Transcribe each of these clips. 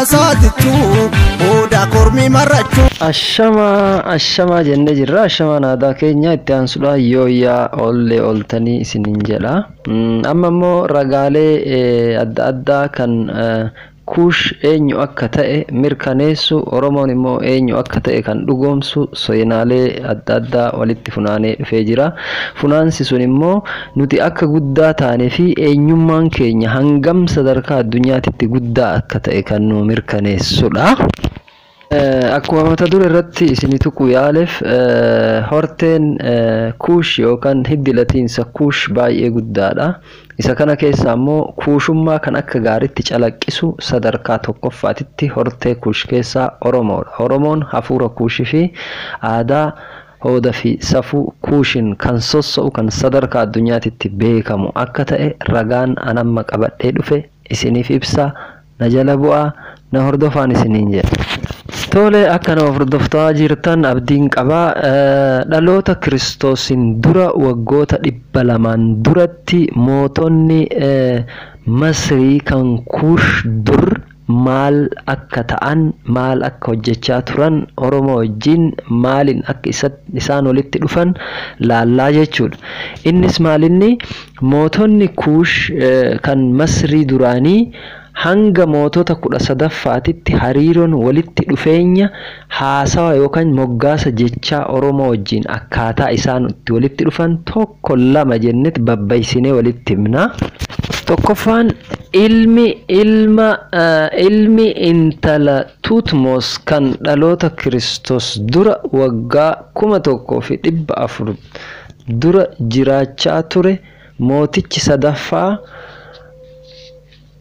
saatichu oda kormi marachu ashama jenne jirra ashama naada keenya itti aansuudha yooyaa olle oltanii isinin jedha amma immoo ragaalee adda addaa kan kuush eenyu akka ta'e mirkaneessu Oromoon immoo eenyu akka ta'e kan dhugoomsu seenaalee adda addaa walitti funaanee dhufee jira. Funaansi sun immoo nuti akka guddaa taanee fi eenyummaan keenya hangam sadarkaa addunyaatti guddaa akka ta'e kan nu mirkaneessudha. Akkuma mata dura irratti isinitu yaaleef horteen kuush yookaan hiddi latiinsa kuush baay'ee guddaadha. Isa kana keessaa immoo kuushummaa kan akka gaariitti calaqqisu sadarkaa tokkoffaatitti hortee kuush keessaa Oromoodha. Oromoon hafuura kuushii fi aadaa hooda fi safuu kuushin kan sossa'u kan sadarkaa addunyaatitti beekamu akka ta'e ragaan anamma qabadhee dhufe isiniif ibsa. Na jala bu'aa na hordofaan isiniin jedha. Tole akka nama hordoftaa jirtan abdiin qabaa. Dhaloota Kiristoosin dura waggoota 200 duratti mootonni Masrii kan kuush dur maal akka ta'an maal akka hojjechaa turan Oromoo wajjin maalin akka isaan walitti dhufan laallaa jechuudha. Innis maalinni mootonni kuush kan Masrii duraanii hanga mootota 13ffaatitti hariiroon walitti dhufeenya haasawa yookaan moggaasa jechaa Oromoo wajjin akkaataa isaan itti walitti dhufan tokko lama jennet babbaysinee walitti himna. Tokkoffaan ilmi intala Tutmos kan dhaloota Kiristoos dura waggaa 1400 dura jiraachaa ture mootichi sadaffaa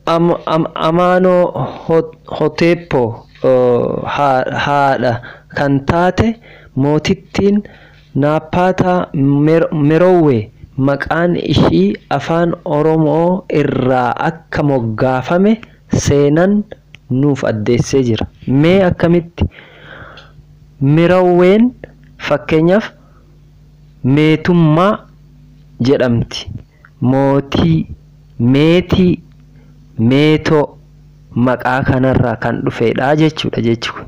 Amano Hotepo haadha kan taate mootittiin Naapata Merowe maqaan ishii afaan Oromoo irraa akka moggaafame seenan nuuf addeessee jira. Mee akkamitti Meroween fakkeenyaaf meetummaa jedhamti. Meetii meetoo maqaa kanarraa kan dhufeedha jechuudha.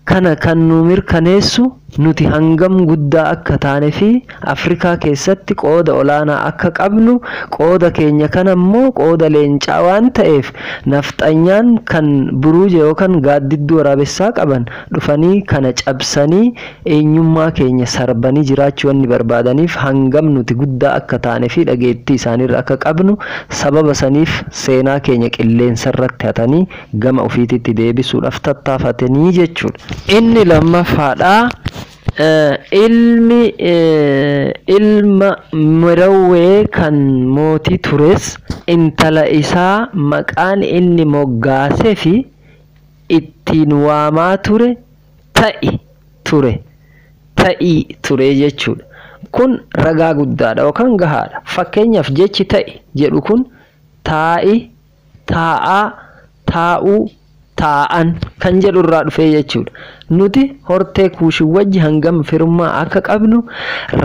Kana kan nu mirkaneessu nuti hangam guddaa akka taane fi Afrikaa keessatti qooda olaanaa akka qabnu qooda keenya kana immoo qooda leencaa waan ta'eef nafxanyaan kan buruuje yookaan gaaddidduu waraabessaa qaban dhufanii kana cabsanii eenyummaa keenya sarbanii jiraachuu wanni barbaadaniif hangam nuti guddaa akka taane fi dhageettii isaaniirra akka qabnu sababa saniif seenaa keenya qilleensa irratti hatanii gama ofiititti deebisuudhaaf tattaafatanii jechuudha. Inni lammaffaadha. Ilma Merowee kan mootii tures intala isaa maqaan inni moggaasee fi ittiin waamaa ture ta'ii ture jechuudha. Kun ragaa guddaadha yookaan gahaadha. Fakkeenyaaf jechi ta'i jedhu kun taa'i, taa'aa, taa'uu, taa'an kan jedhu irraa dhufee jechuudha. Nuti hortee kuushii wajji hangam firummaa akka qabnu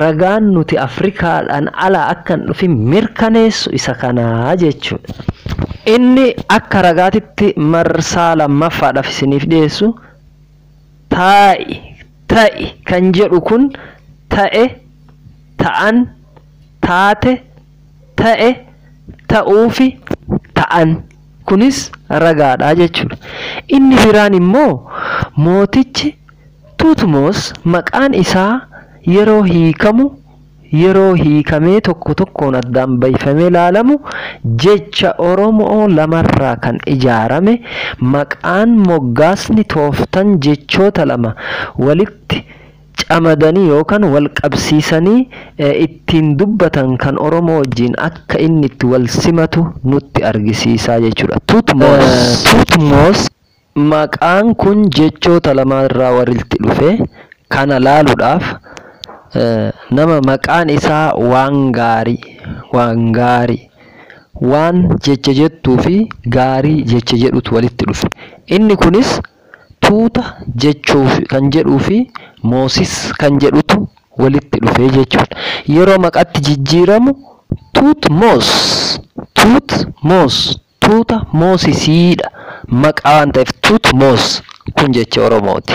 ragaan nuti Afrikaadhaan ala akkan dhufin mirkaneessu isa kanaa jechuudha. Inni akka ragaatitti marsaa lammaffaadhaaf isiniif dhiyeessu ta'i kan jedhu kun ta'e, ta'an, taate, ta'e, ta'uu fi ta'an. Kunis ragaadha jechuudha. Inni biraan immoo mootichi Tutmos maqaan isaa yeroo hiikamee tokko tokkoon addaan bayfamee ilaalamu jecha Oromoo lamarraa kan ijaarame maqaan moggaasni tooftan jechoota lama walitti camadanii yookaan wal qabsiisanii ittiin dubbatan kan Oromoo wajjin akka inni itti wal simatu nutti argisiisaa jechuudha. Tutmos maqaan kun jechoota lamarraa walitti dhufe kana laaluudhaaf nama maqaan isaa waan jecha jettuu fi gaarii jecha jedhutu walitti dhufe. Inni kunis tuuta jechuuf kan jedhuu fi Moosis kan jedhutu walitti dhufee jechuudha. Yeroo maqatti jijjiiramu Tutmos tuuta Moosisiidha maqaa waan ta'eef tutmos kun jecha Oromooti.